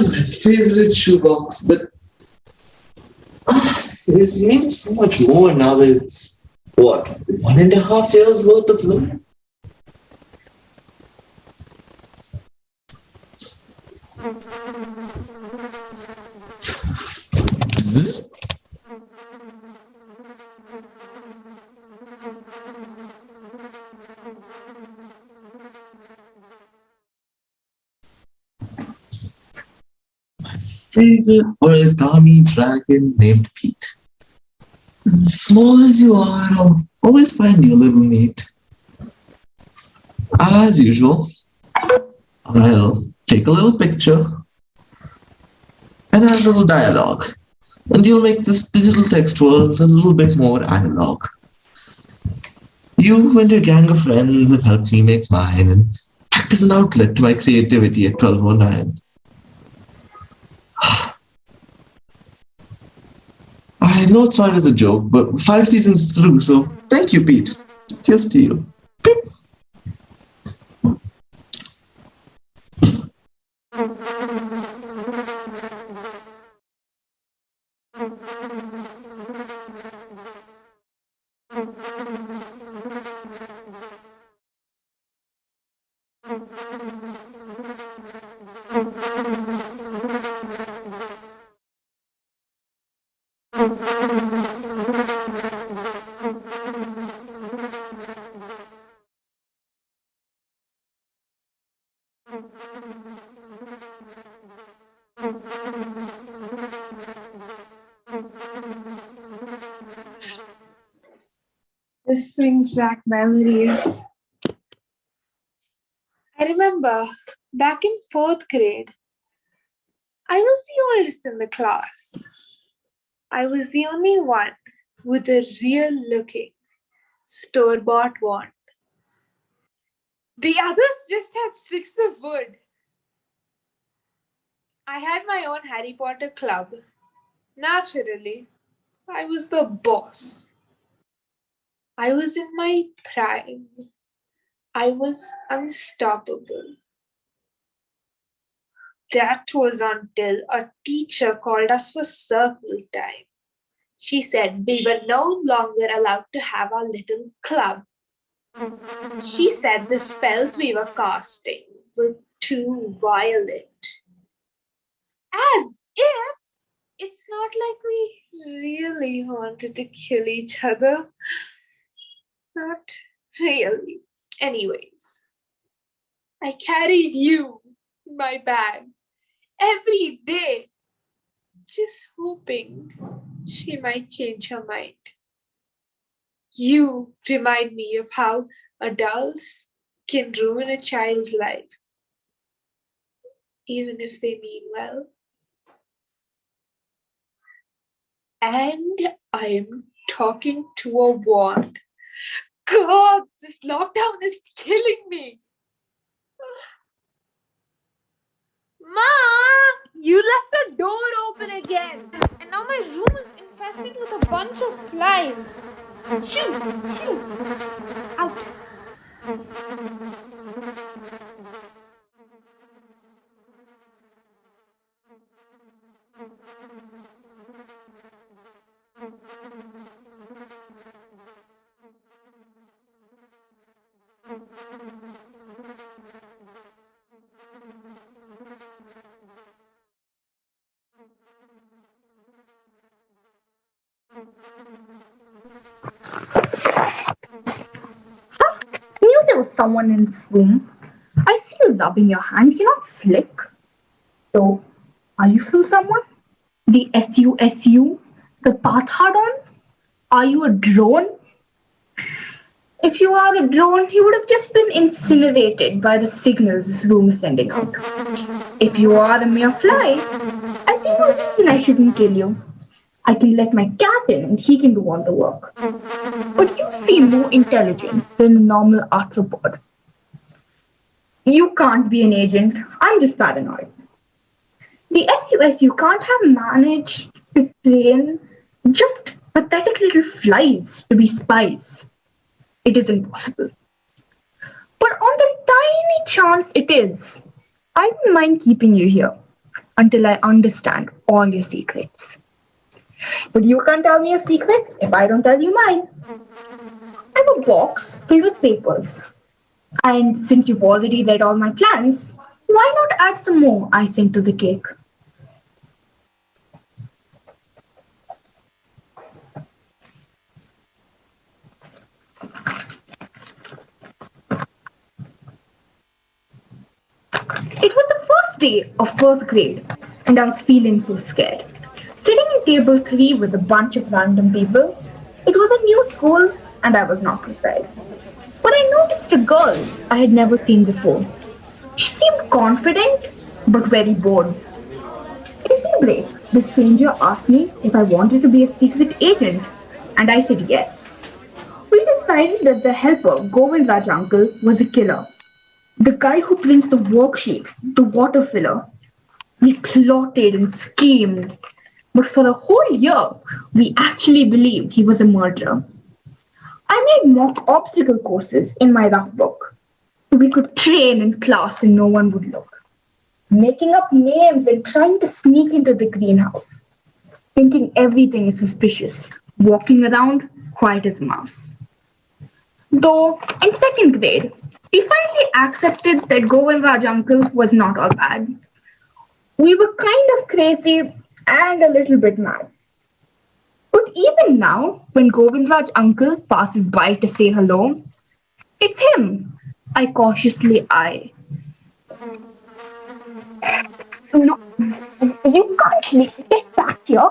My favorite shoebox, but this means so much more now. It's what 1.5 years worth of loan. Bzzz. Favorite origami dragon named Pete. Small as you are, I'll always find you, little mate. As usual, I'll take a little picture and add a little dialogue, and you'll make this digital text world a little bit more analog. You and your gang of friends have helped me make mine and act as an outlet to my creativity at 12:09. I know it started as a joke, but 5 seasons through, so thank you, Pete. Cheers to you. Beep. This brings back memories. I remember back in fourth grade, I was the oldest in the class. I was the only one with a real looking store-bought wand. The others just had sticks of wood. I had my own Harry Potter club. Naturally, I was the boss. I was in my prime. I was unstoppable. That was until a teacher called us for circle time. She said we were no longer allowed to have our little club. She said the spells we were casting were too violent. As if it's not like we really wanted to kill each other. Not really. Anyways, I carried you in my bag every day, just hoping she might change her mind. You remind me of how adults can ruin a child's life, even if they mean well. And I am talking to a wand. God, this lockdown is killing me. Ma, you left the door open again. And now my room is infested with a bunch of flies. Shoo, shoo. Out. I knew there was someone in this room. I see you rubbing your hands. You're not slick. So, are you from someone? The SUSU? The path hard on? Are you a drone? If you are a drone, you would have just been incinerated by the signals this room is sending out. If you are a mere fly, I see no reason I shouldn't kill you. I can let my cat in and he can do all the work. But you be more intelligent than a normal arthropod. You can't be an agent. I'm just paranoid. The SUSU can't have managed to train just pathetic little flies to be spies. It is impossible. But on the tiny chance it is, I don't mind keeping you here until I understand all your secrets. But you can't tell me your secrets if I don't tell you mine. I have a box filled with papers. And since you've already read all my plans, why not add some more icing to the cake? It was the first day of first grade, and I was feeling so scared. Sitting in table 3 with a bunch of random people, it was a new school, and I was not prepared. But I noticed a girl I had never seen before. She seemed confident, but very bored. In tea break, the stranger asked me if I wanted to be a secret agent, and I said yes. We decided that the helper, Govind Raj uncle, was a killer. The guy who prints the worksheets, the water filler. We plotted and schemed, but for a whole year, we actually believed he was a murderer. I made mock obstacle courses in my rough book. We could train in class and no one would look. Making up names and trying to sneak into the greenhouse. Thinking everything is suspicious. Walking around quiet as a mouse. Though in second grade, we finally accepted that Govind Raj uncle was not all bad. We were kind of crazy and a little bit mad. But even now, when Govind Raj uncle passes by to say hello, it's him. I cautiously eye. No, you can't leave. Get back here.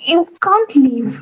You can't leave.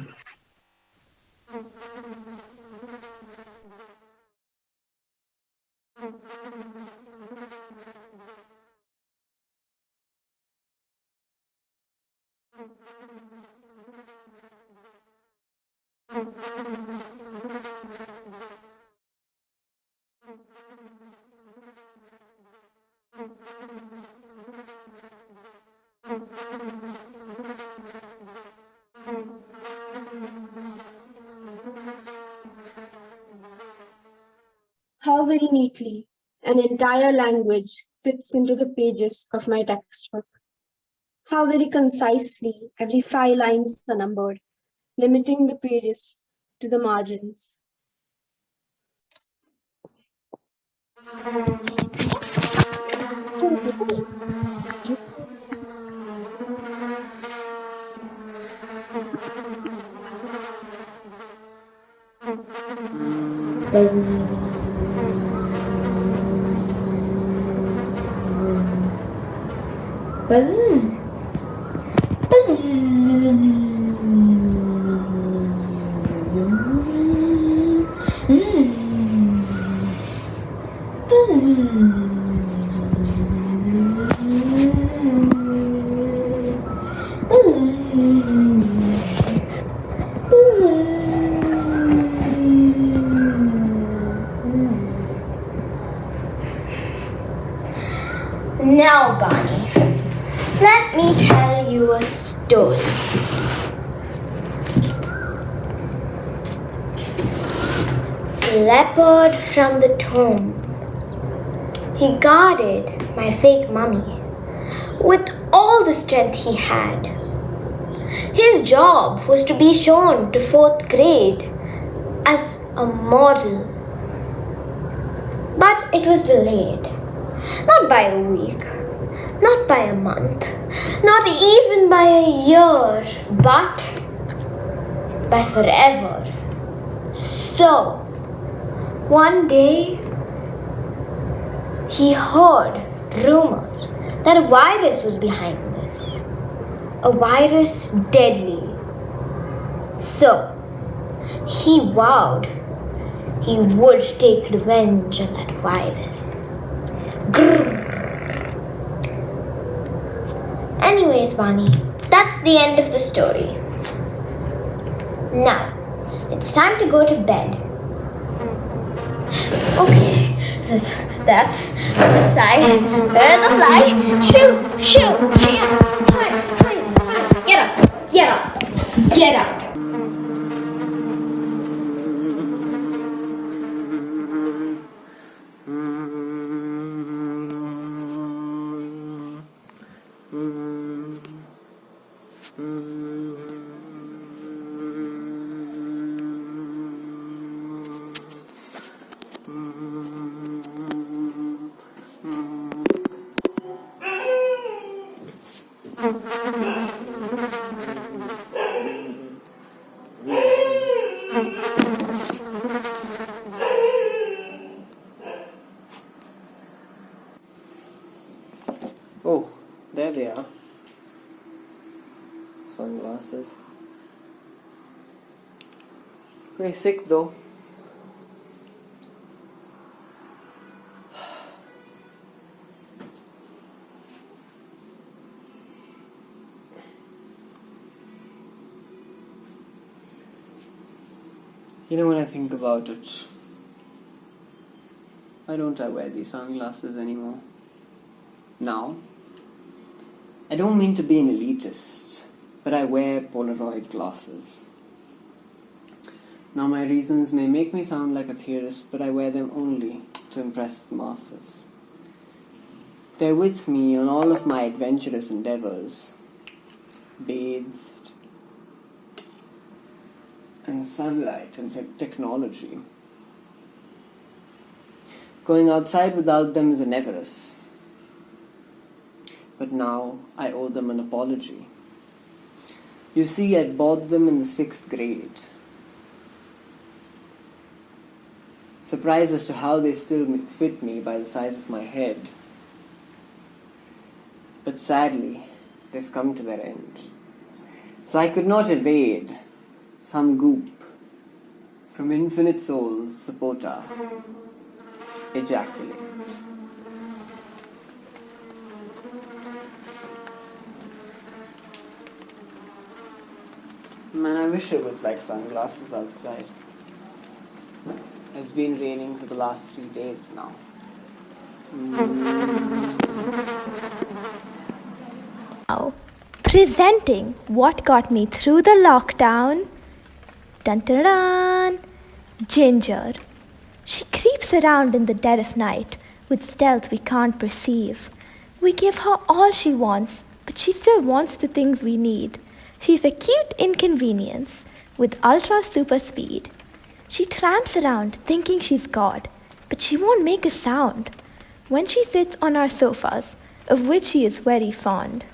How very neatly an entire language fits into the pages of my textbook. How very concisely every 5 lines are numbered, limiting the pages to the margins. Now, Barney, let me tell you a story. Leopard from the tomb. He guarded my fake mummy with all the strength he had. His job was to be shown to fourth grade as a model. But it was delayed. Not by a week, not by a month, not even by a year, but by forever. So, one day, he heard rumors that a virus was behind this. A virus deadly. So, he vowed he would take revenge on that virus. Grrr. Anyways, Barney, that's the end of the story. Now, It's time to go to bed. Okay, that's a fly. There's a fly. Shoo, shoo. Hi. Get up, get up, get up. Oh, there they are. Sunglasses. Pretty sick though. You know, when I think about it, why don't I wear these sunglasses anymore? Now, I don't mean to be an elitist, but I wear Polaroid glasses. Now, my reasons may make me sound like a theorist, but I wear them only to impress the masses. They're with me on all of my adventurous endeavors, bathed in sunlight and technology. Going outside without them is an Everest. But now I owe them an apology. You see, I bought them in the 6th grade. Surprised as to how they still fit me by the size of my head. But sadly, they've come to their end. So I could not evade some goop from Infinite Soul's supporter, ejaculate. Man, I wish it was like sunglasses outside. It's been raining for the last 3 days now. Now, presenting what got me through the lockdown. Dun dun dun! Ginger. She creeps around in the dead of night with stealth we can't perceive. We give her all she wants, but she still wants the things we need. She's a cute inconvenience with ultra super speed. She tramps around thinking she's God, but she won't make a sound. When she sits on our sofas, of which she is very fond.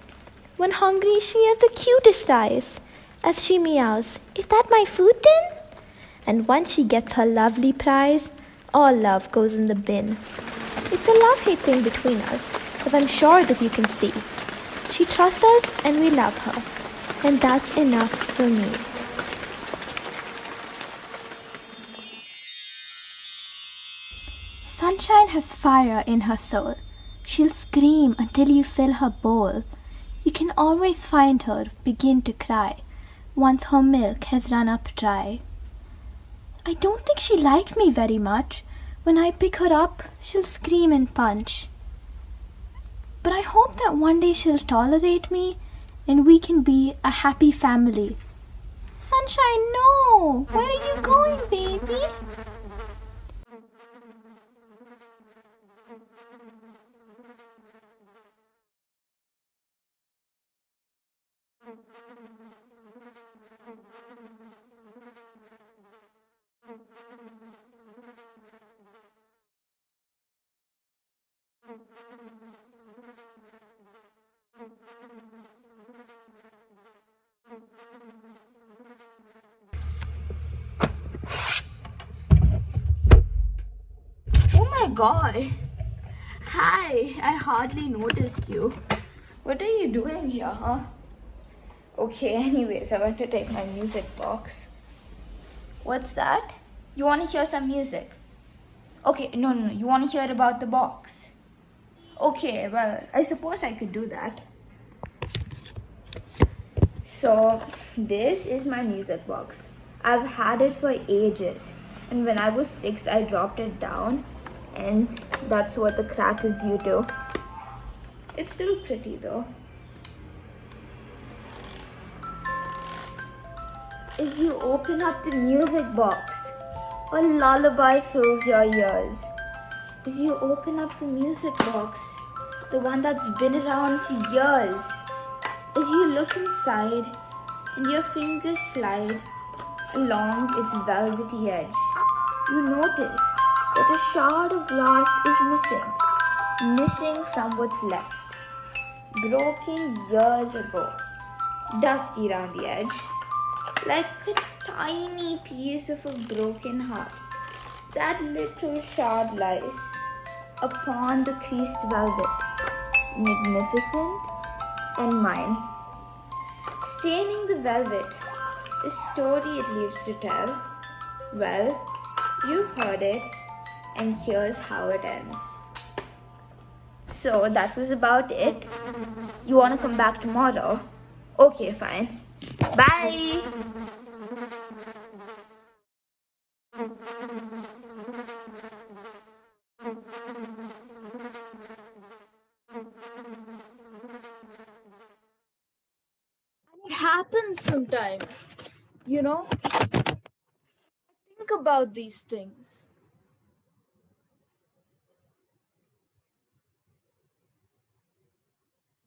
When hungry, she has the cutest eyes. As she meows, "Is that my food tin?" And once she gets her lovely prize, all love goes in the bin. It's a love-hate thing between us, as I'm sure that you can see. She trusts us and we love her. And that's enough for me. Sunshine has fire in her soul. She'll scream until you fill her bowl. You can always find her begin to cry once her milk has run up dry. I don't think she likes me very much. When I pick her up, she'll scream and punch. But I hope that one day she'll tolerate me and we can be a happy family. Sunshine, no! Where are you going, baby? Oh my god. Hi, I hardly noticed you. What are you doing here, huh? Okay, anyways, I went to take my music box. What's that? You want to hear some music? Okay, no, you want to hear about the box? Okay, well, I suppose I could do that. So, this is my music box. I've had it for ages, and when I was 6, I dropped it down, and that's what the crack is due to. It's still pretty though. As you open up the music box, a lullaby fills your ears. As you open up the music box, the one that's been around for years, as you look inside and your fingers slide along its velvety edge, you notice that a shard of glass is missing from what's left. Broken years ago, dusty around the edge, like a tiny piece of a broken heart. That little shard lies upon the creased velvet, magnificent and mine. Staining the velvet, the story it leaves to tell. Well, you've heard it, and here's how it ends. So that was about it. You wanna come back tomorrow? Okay, fine. Bye! It happens sometimes, you know. Think about these things.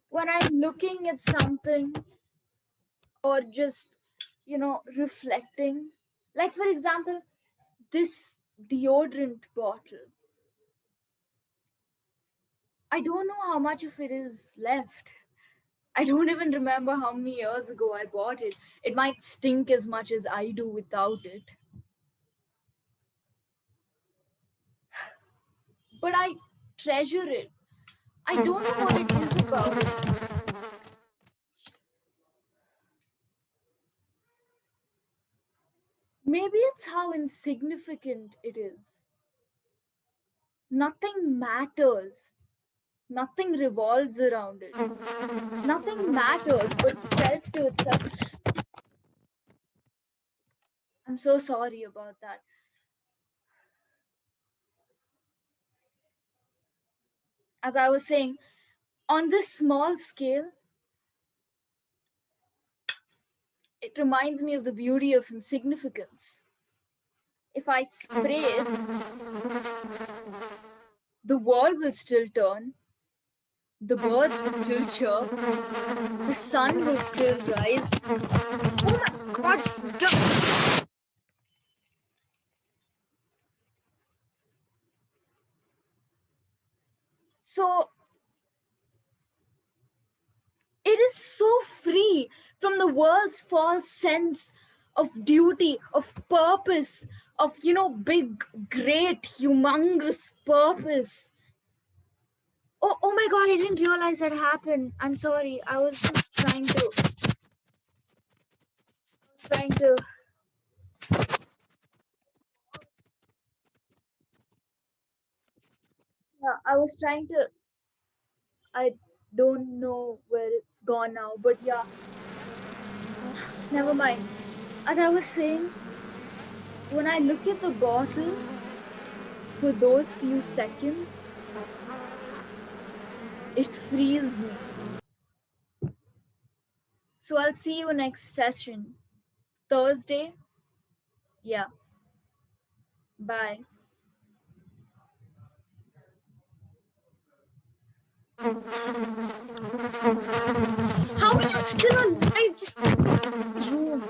When I'm looking at something or just, reflecting, like for example, this deodorant bottle. I don't know how much of it is left. I don't even remember how many years ago I bought it. It might stink as much as I do without it. But I treasure it. I don't know what it is about it. Maybe it's how insignificant it is. Nothing matters. Nothing revolves around it. Nothing matters but self to itself. I'm so sorry about that. As I was saying, on this small scale, it reminds me of the beauty of insignificance. If I spray it, the world will still turn, the birds will still chirp, the sun will still rise. Oh my god, stop! So, it is so free from the world's false sense of duty, of purpose, of, big, great, humongous purpose. Oh my god, I didn't realize that happened. I'm sorry. I was just trying to yeah, I was trying to I don't know where it's gone now, but yeah, never mind. As I was saying, when I look at the bottle for those few seconds, it frees me. So I'll see you next session. Thursday? Yeah. Bye. How are you still alive? Just room.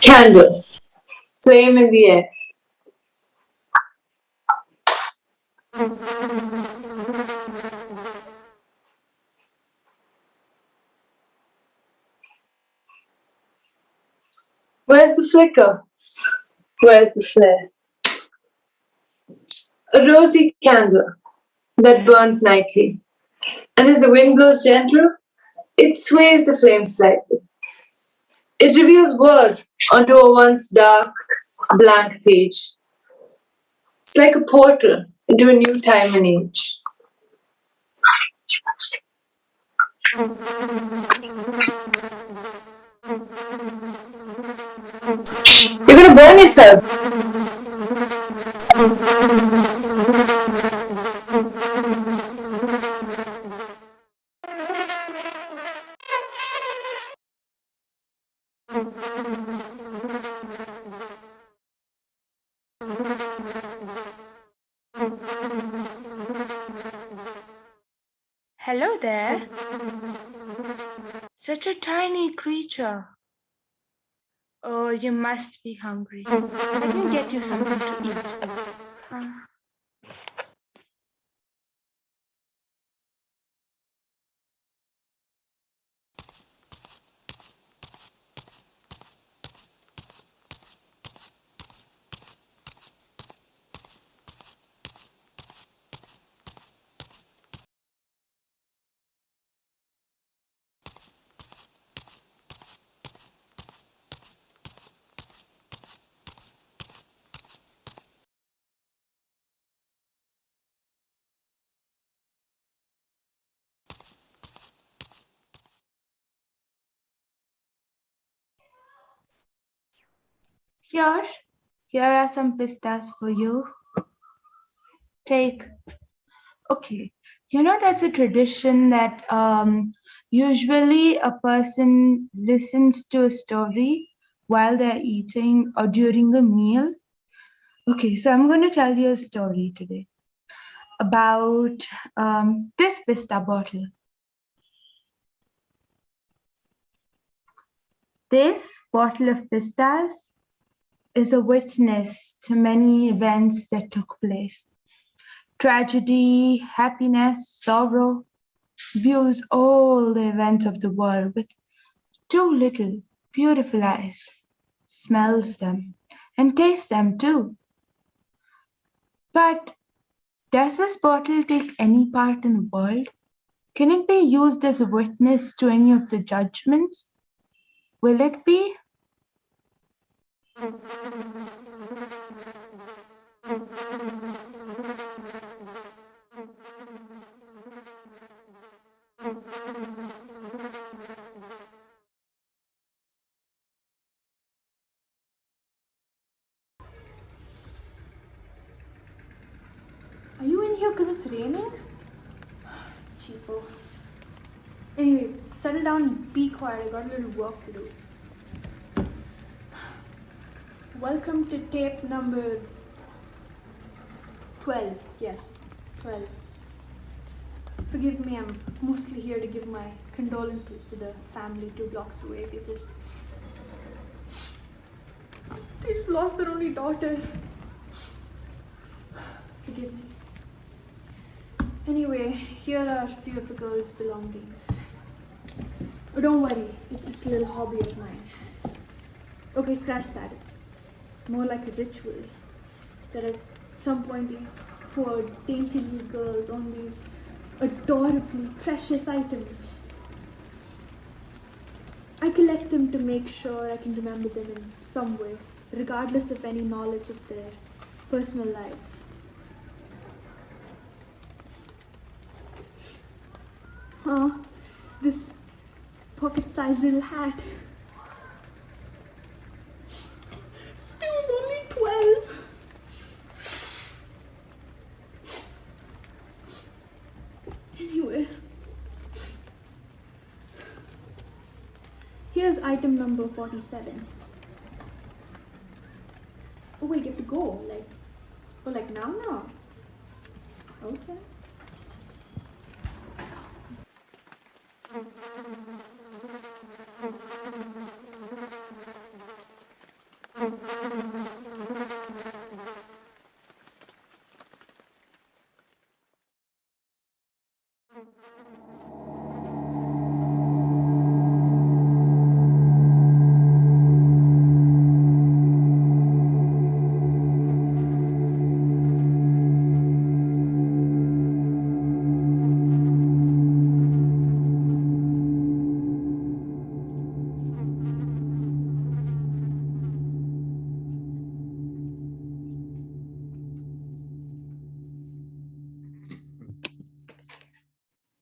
Candle. Flame in the air. Where's the flicker? Where's the flare? A rosy candle that burns nightly. And as the wind blows gentle, it sways the flame slightly. It reveals words onto a once dark, blank page. It's like a portal into a new time and age. You're gonna burn yourself. Hello there. Such a tiny creature. Oh, you must be hungry. Let me get you something to eat. Uh, Here, here are some pistas for you. Take. Okay, you know that's a tradition that usually a person listens to a story while they're eating or during a meal. Okay, so I'm going to tell you a story today about this pista bottle. This bottle of pistas is a witness to many events that took place. Tragedy, happiness, sorrow, views all the events of the world with two little beautiful eyes, smells them, and tastes them too. But does this bottle take any part in the world? Can it be used as a witness to any of the judgments? Will it be? Are you in here because it's raining? Cheapo. Anyway, settle down and be quiet. I got a little work to do. Welcome to tape number 12. Yes, 12. Forgive me, I'm mostly here to give my condolences to the family 2 blocks away. They just lost their only daughter. Forgive me. Anyway, here are a few of the girls' belongings. Oh, don't worry, it's just a little hobby of mine. Okay, scratch that. It's more like a ritual. That at some point these poor, dainty little girls own these adorably precious items. I collect them to make sure I can remember them in some way, regardless of any knowledge of their personal lives. Oh, this pocket-sized little hat. I was only 12. Anyway, here's item number 47. Oh wait, you have to go, like now? Okay.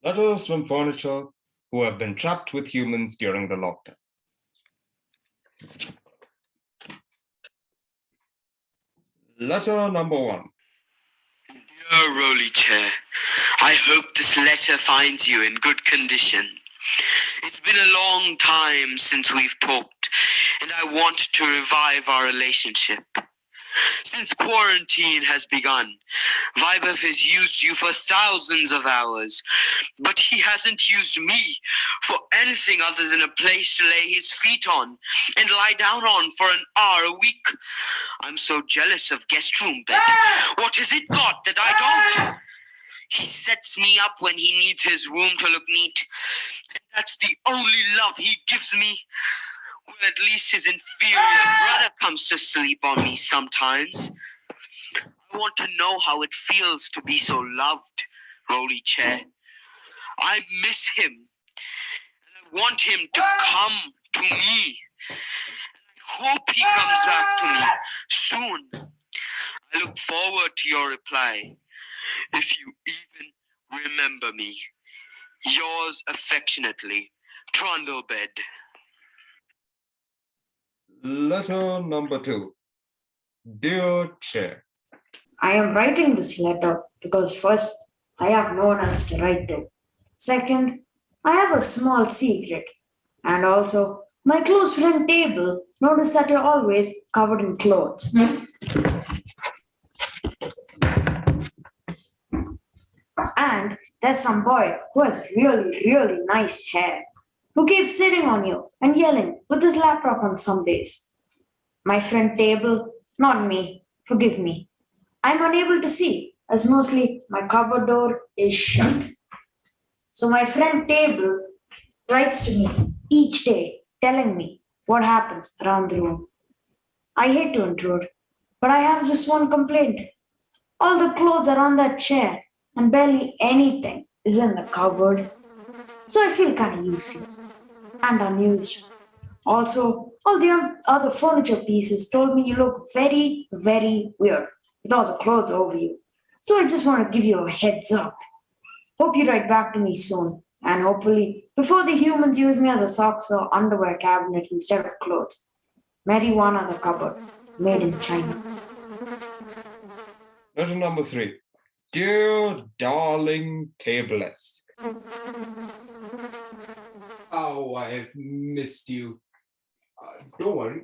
Letters from furniture who have been trapped with humans during the lockdown. Letter number 1. Dear Rolly Chair, I hope this letter finds you in good condition. It's been a long time since we've talked, and I want to revive our relationship. Since quarantine has begun, Vaibhav has used you for thousands of hours, but he hasn't used me for anything other than a place to lay his feet on and lie down on for an hour a week. I'm so jealous of guest room bed. What has it got that I don't? He sets me up when he needs his room to look neat, and that's the only love he gives me. Well, at least his inferior brother comes to sleep on me sometimes. I want to know how it feels to be so loved, Rolly Chair. I miss him, and I want him to come to me. I hope he comes back to me soon. I look forward to your reply, if you even remember me. Yours affectionately, Trundlebed. Letter number 2. Dear Chair. I am writing this letter because first, I have no one else to write to. Second, I have a small secret. And also, my close friend Table noticed that you're always covered in clothes. And there's some boy who has really nice hair, who keeps sitting on you and yelling with his laptop on some days. My friend Table, not me, forgive me. I'm unable to see, as mostly my cupboard door is shut. So my friend Table writes to me each day, telling me what happens around the room. I hate to intrude, but I have just one complaint. All the clothes are on that chair, and barely anything is in the cupboard. So I feel kind of useless and unused. Also, all the other furniture pieces told me you look very weird with all the clothes over you. So I just want to give you a heads up. Hope you write back to me soon, and hopefully before the humans use me as a socks or underwear cabinet instead of clothes. Marijuana the cupboard, made in China. Letter number 3. Dear darling Tablesk. Oh, I've missed you. Don't worry,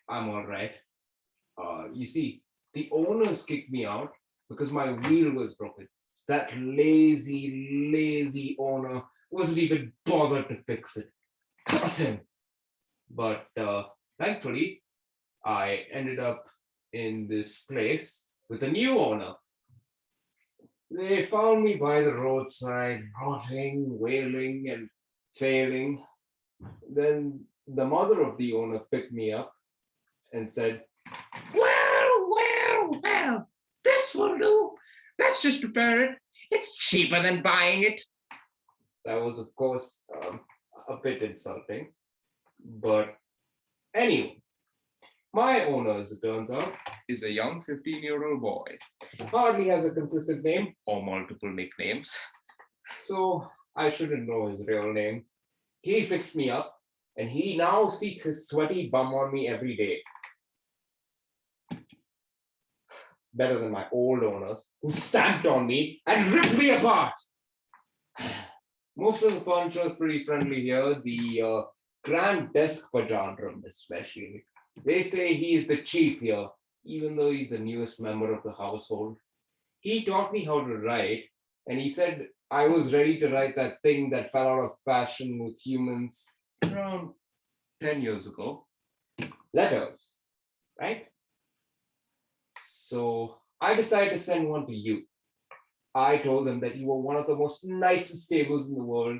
I'm alright. You see, the owners kicked me out because my wheel was broken. That lazy owner wasn't even bothered to fix it. Curse him. But thankfully, I ended up in this place with a new owner. They found me by the roadside, rotting, wailing, and failing. Then the mother of the owner picked me up and said, Well, this will do. Let's just repair it. It's cheaper than buying it. That was, of course, a bit insulting. But anyway, my owner, as it turns out, is a young 15-year-old boy. Hardly has a consistent name or multiple nicknames. So I shouldn't know his real name. He fixed me up, and he now seats his sweaty bum on me every day. Better than my old owners, who stamped on me and ripped me apart. Most of the furniture is pretty friendly here. The grand desk pajandrum especially. They say he is the chief here, even though he's the newest member of the household. He taught me how to write, and he said I was ready to write that thing that fell out of fashion with humans around 10 years ago. Letters, right? So I decided to send one to you. I told them that you were one of the most nicest tables in the world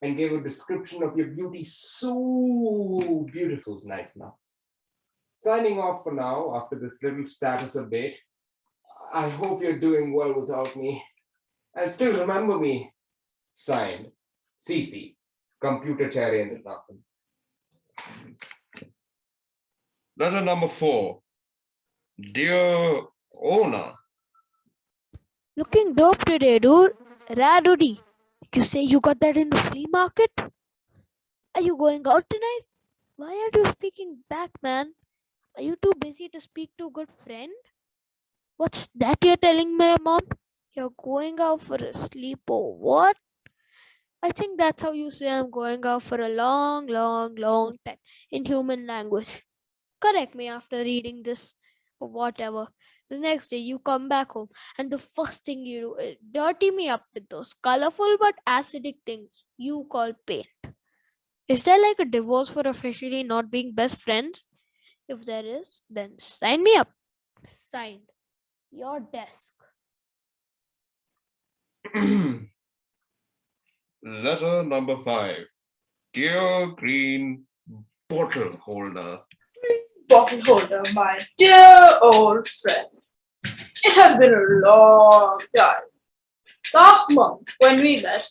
and gave a description of your beauty so beautiful. Is nice enough. Signing off for now after this little status update. I hope you're doing well without me. And still remember me. Signed, CC, Computer Cherry and nothing. Letter number 4. Dear owner. Looking dope today, dude. Radudi. You say you got that in the flea market? Are you going out tonight? Why aren't you speaking back, man? Are you too busy to speak to a good friend? What's that you're telling my mom? You're going out for a sleep or what? I think that's how you say I'm going out for a long, long, long time in human language. Correct me after reading this or whatever. The next day you come back home and the first thing you do is dirty me up with those colorful but acidic things you call paint. Is there like a divorce for officially not being best friends? If there is, then sign me up. Signed. Your desk. Letter number 5. Dear green bottle holder. Bottle holder, my dear old friend. It has been a long time. Last month, when we met,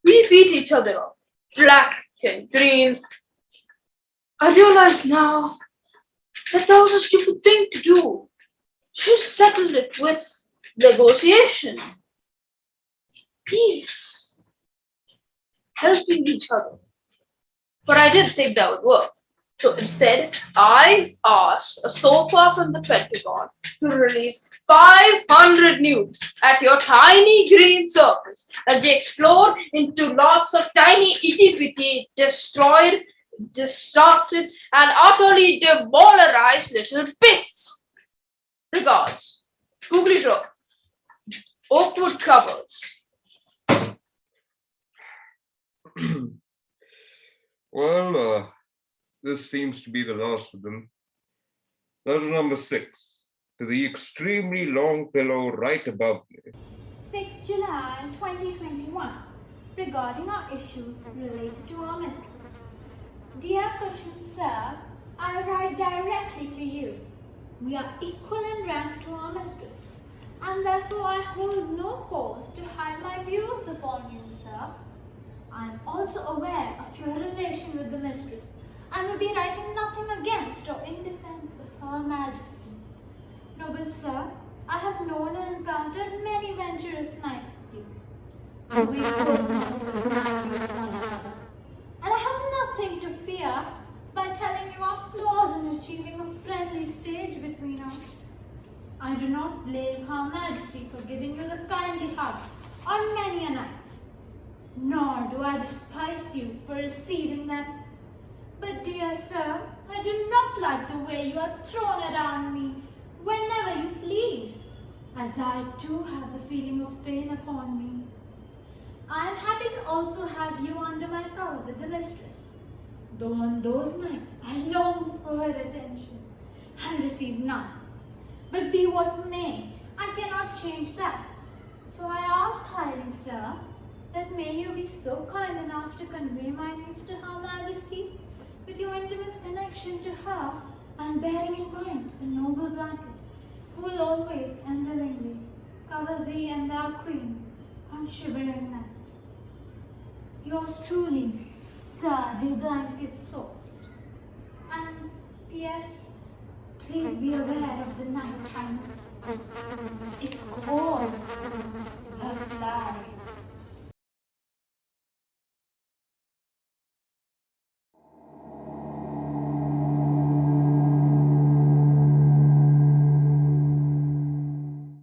we beat each other up, black and green. I realize now that was a stupid thing to do. Should have settled it with negotiation, peace, helping each other. But I didn't think that would work. So instead, I asked a sofa from the Pentagon to release 500 nukes at your tiny green surface as they explode into lots of tiny itty-bitty, destroyed, distorted, and utterly demoralized little bits. Regards, Googly Draw, Oakwood Cupboards. Well, this seems to be the last of them. Letter number 6. To the extremely long pillow right above me. 6 July 2021. Regarding our issues related to our mistress. Dear Cushion Sir, I write directly to you. We are equal in rank to our mistress, and therefore I hold no cause to hide my views upon you, sir. I am also aware of your relation with the mistress, and will be writing nothing against or in defense of Her Majesty. Noble sir, I have known and encountered many venturous nights with you. We both and I have nothing to fear by telling you our flaws in achieving a friendly stage between us. I do not blame Her Majesty for giving you the kindly hug on many a night, nor do I despise you for receiving them. But dear sir, I do not like the way you are thrown around me whenever you please, as I too have the feeling of pain upon me. I am happy to also have you under my cover with the mistress, though on those nights I long for her attention and receive none. But be what may, I cannot change that. So I ask highly, sir, that may you be so kind enough to convey my needs to Her Majesty with your intimate connection to her, and bearing in mind the noble blanket who will always and willingly cover thee and thou queen on shivering nights. Yours truly, Sir, the blanket soft. And P.S. Please be aware of the night time. It's all